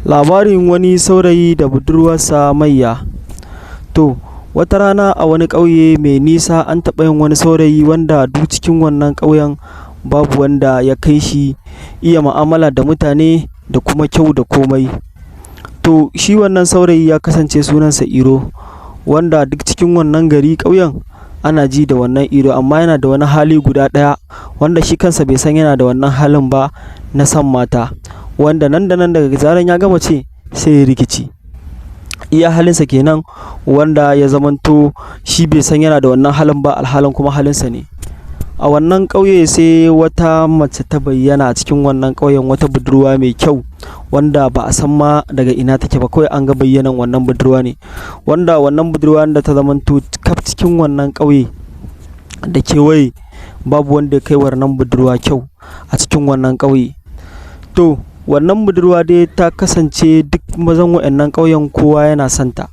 Labarin wani saurayi da budurwarsa Maiya. To, wata rana a wani ƙauye mai nisa an taɓa yin wani saurayi wanda duk cikin wannan ƙauyen babu wanda ya kai shi iya mu'amala da mutane da kuma kyau da komai. To, shi wannan saurayi ya kasance sunansa Iro, wanda duk cikin wannan gari ƙauyen ana ji da wannan Iro, amma yana da wani hali guda ɗaya wanda shi kansa bai san yana da wannan halin ba na son mata, wanda nan da nan daga zaran ya ga mace sai ya rikice. Iya halinsa kenan, wanda ya zamanto shi bai san yana da wannan halin ba, alhalin kuma halinsa ne. A wannan ƙauye sai wata mace ta bayyana a cikin wannan ƙauyen, wata budurwa mai kyau wanda ba a san ma daga ina take ba, kawai an ga bayyanan wannan budurwa ne, wanda wannan budurwa da ta zamanto kaf cikin wannan ƙauye da kewaye babu wanda ya kai wannan budurwa kyau a cikin wannan ƙauye. To, wannan budurwa dai ta kasance duk mazan wa'annan ƙauyen kowa yana son ta,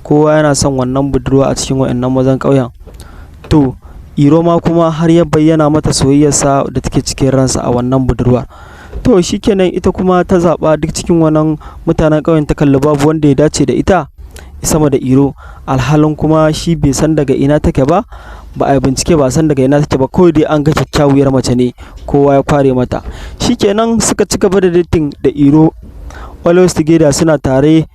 kowa yana son wannan budurwa a cikin wa'annan mazan ƙauyen. To, Iro ma kuma har ya bayyana mata soyayyarsa da take cikin ransa a wannan budurwar. To shikenan ita kuma ta zaɓa duk cikin wannan mutanen ƙauyen ta kalli babu wanda ya dace da ita sama da Iro, alhalin kuma shi bai san daga ina take ba, ba a yi bincike ba san daga ina take ba, kawai dai an ga kyakkyawar mace ne kowa ya kware mata. Shikenan suka ci gaba da dating da Iro, always together, suna tare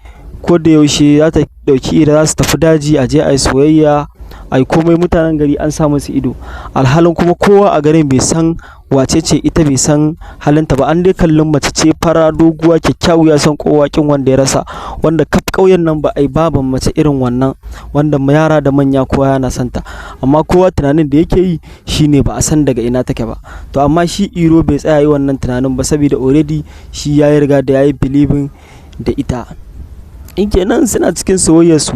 ko da yaushe. Za ta ɗauki Iro za su tafi daji a je a yi soyayya, a yi komai, mutanen gari an sa musu ido, alhalin kuma kowa a garin bai san wace ce ita, bai san halinta ba. An dai kallon mace ce fara doguwa kyakkyawa, ya san kowa kin wanda ya rasa, wanda kaf ƙauyen nan ba a yi baban mace irin wannan, wanda yara da manya kowa yana santa, amma kowa tunanin da yake yi shine ba a san daga ina take ba. To amma shi Iro bai tsaya yi wannan tunanin ba, saboda already shi ya yi riga da ya yi believing da ita. In kenan suna cikin soyayyarsu,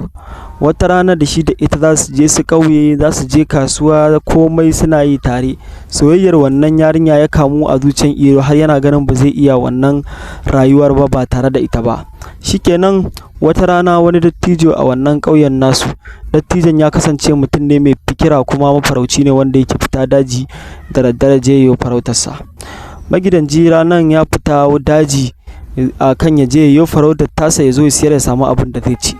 wata rana da shi da ita za su je su ƙauye, za su je kasuwa, komai suna yi tare. Soyayyar wannan yarinya ya kamu a zuciyar Iro, har yana ganin ba zai iya wannan rayuwar ba tare da ita ba. Shikenan wata rana wani dattijo a wannan ƙauyen nasu, dattijon ya kasance mutum ne mai fikira kuma mafarauci ne, wanda yake fita daji da daddare je yayi farautarsa. Magidanci ranan ya fita daji a kan ya je yayi farautar tasa, ya zo ya siyar ya samu abin da zai ci.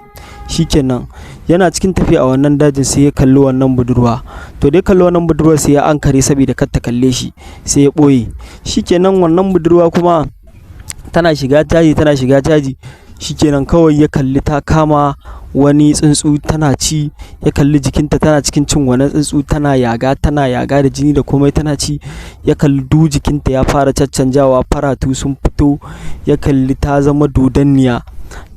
Shikenan yana cikin tafiya a wannan dajin sai ya kalli wannan budurwa. To dai kalli wannan budurwar sai ya ankare saboda kar ta kalle shi, sai ya ɓoye. Shikenan wannan budurwa kuma tana shiga daji, shikenan kawai ya kalli ta kama wani tsuntsu tana ci, ya kalli jikinta tana cikin cin wani tsuntsu, tana yaga da jini da komai tana ci. Ya kalli duk jikinta ya fara caccanjawa, faratu sun fito, ya kalli ta zama dodanniya,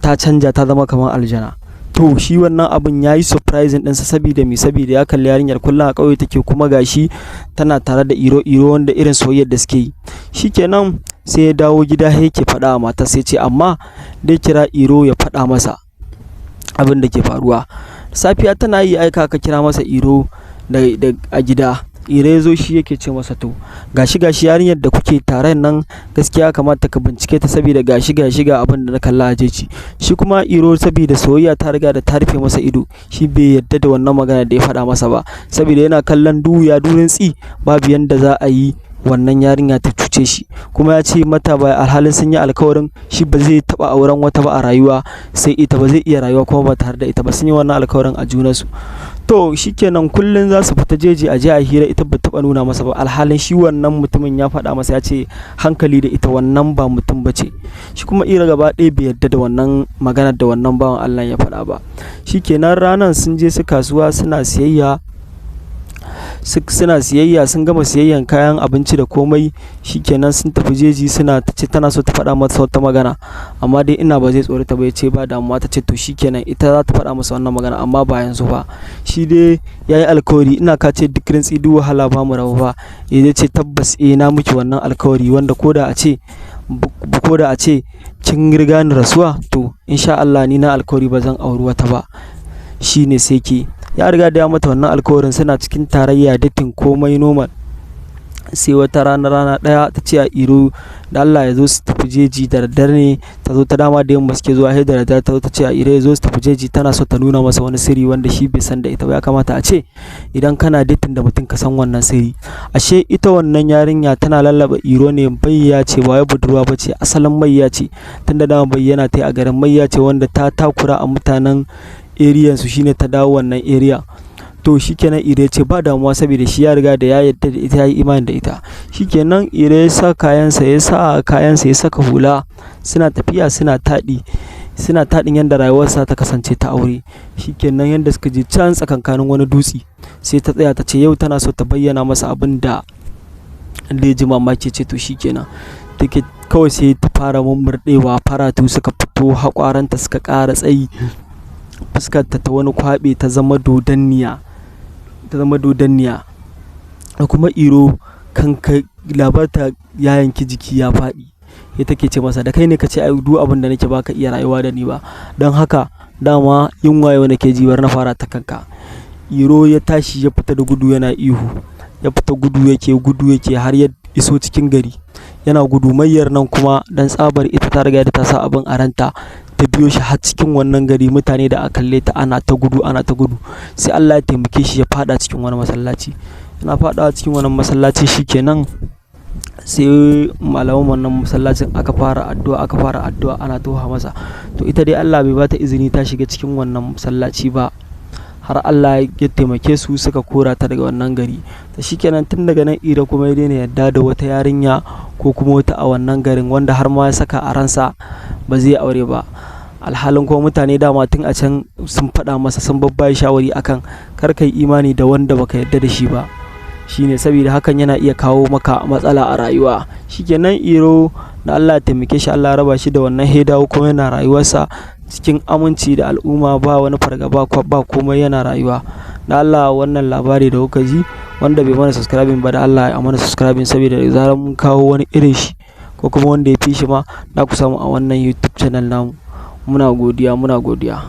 ta canja ta zama kamar aljana. To shi wannan abin ya yi surprising ɗinsa, saboda ya kalli yarinyar kullum a ƙauye take, kuma gashi tana tare da Iro wanda irin soyayyar da suke yi. Shikenan sai ya dawo gida yake faɗa wa matar, sai ce amma dai kira Iro ya faɗa masa abin da ke faruwa. Safiya tana yi aika ka kira masa Iro a gida. Iro ya zo, shi yake ce masa to gashi yarinyar da kuke tare nan gaskiya kamata ka bincike ta, saboda gashi ga abin da na kalla a jeji. Shi kuma Iro saboda soyayya ta riga da ta rufe masa ido, shi bai yadda da wannan magana da ya faɗa masa ba, saboda yana kallon durin tsi babu yanda za a yi wannan yarinya ta cuce shi, kuma ya ce mata ba alhalin sun yi alkawarin shi ba zai taɓa auren wata ba a rayuwa sai ita, ba zai iya rayuwa kuma ba tare da ita ba, sun yi wannan alkawarin a junansu. To shikenan kullum za su fita jeji a je a hira, ita ba taɓa nuna masa ba, alhalin shi wannan mutumin ya faɗa masa, ya ce hankali da ita, wannan ba mutum ba ce. Shi kuma Iro gaba ɗaya bai yadda da wannan maganar da wannan bawan Allah ya faɗa ba. Shikenan ranan sun je su kasuwa suna siyayya, sun gama siyayyan kayan abinci da komai. Shikenan sun tafi jeji, tana so ta faɗa masa wata magana, amma dai ina ba zai tsorata ba, ya ce ba damuwa. Ta ce to shikenan ita za ta faɗa masa wannan magana, amma ba yanzu ba. Shi dai ya yi alkawari, ina ka ce duk rintsi duk wahala ba mu rabu ba. Ya ce tabbas na miki wannan alkawari, wanda ko da a ce kin riga ni rasuwa, to insha Allah ni na alkawari ba zan auri wata ba. Shine sai ke ya riga da ya mata wannan alkawarin, suna cikin tarayya dating komai normal. sai wata rana ɗaya ta ce a Iro da Allah ya zo su tafi jeji da daddare ne, ta zo ta dama da yamma suke zuwa, sai da daddare ta zo ta ce a Iro ya zo su tafi jeji, tana so ta nuna masa wani sirri wanda shi bai san da ita ba. Ya kamata a ce idan kana dating da mutum ka san wannan sirri. Ashe ita wannan yarinya tana lallaba Iro ne, mayya ce ba wai budurwa ba ce, asalin mayya ce, tunda dama bayyana ta yi a garin, mayya ce wanda ta takura a mutanen area su, shine ta dawo wannan area. To shikenan Iro ya ce ba damuwa saboda shi ya riga da ya yarda da ita, ya yi imani da ita. Shikenan Iro ya sa kayansa, ya saka hula, suna tafiya suna taɗin yadda rayuwarsa ta kasance ta aure. Shikenan yadda suka je can tsakankanin wani dutse, sai ta tsaya ta ce yau tana so ta bayyana masa abin da ya ji mamaki. Ce to shikenan take kawai sai ta fara mummurɗewa, faratu suka fito, haƙwaranta suka ƙara tsayi, fuskarta ta wani kwaɓe ta zama dodanniya. Da kuma Iro kan labarta ya yanki jiki ya faɗi, ya take ce masa da kai ne ka ce ai duk abin da nake baka iya rayuwa da ni ba, don haka dama yunwa yau nake ji, bar na fara ta kanka. Iro ya tashi ya fita da gudu yana ihu, ya fita gudu yake har ya iso cikin gari. Yana gudu, mayyar nan kuma dan tsabar ita ta riga da ta sa abin a ranta, ta biyo shi har cikin wannan gari. Mutane da aka kalle ta ana ta gudu, sai Allah ya taimake shi ya fada cikin wani masallaci. Yana fadawa cikin wannan masallaci shikenan sai malaman wannan masallacin aka fara addu'a ana toha masa. To ita dai Allah bai bata izini ta shiga cikin wannan masallaci ba, har Allah ya taimake su suka kora ta daga wannan gari. To shikenan tun daga nan Iro kuma ya daina yadda da wata yarinya ko kuma wata a wannan garin, wanda har ma ya saka a ransa ba zai aure ba. Alhalin kuma mutane dama tun a can sun faɗa masa, sun babbaye shawari akan kar kai imani da wanda baka yarda da shi ba, shine saboda hakan yana iya kawo maka matsala a rayuwa. Shikenan Iro da Allah ya taimake shi, Allah ya raba shi da wannan hedawo, kuma yana rayuwarsa cikin aminci da al'umma, ba wani fargaba, ba komai, yana rayuwa. Da Allah wannan labari da kuka ji, wanda bai mana subscribing ba da Allah ya mana subscribing, saboda da zarar mun kawo wani irin shi ko kuma wanda ya fi shi ma, za ku samu a wannan YouTube channel namu. Muna godiya.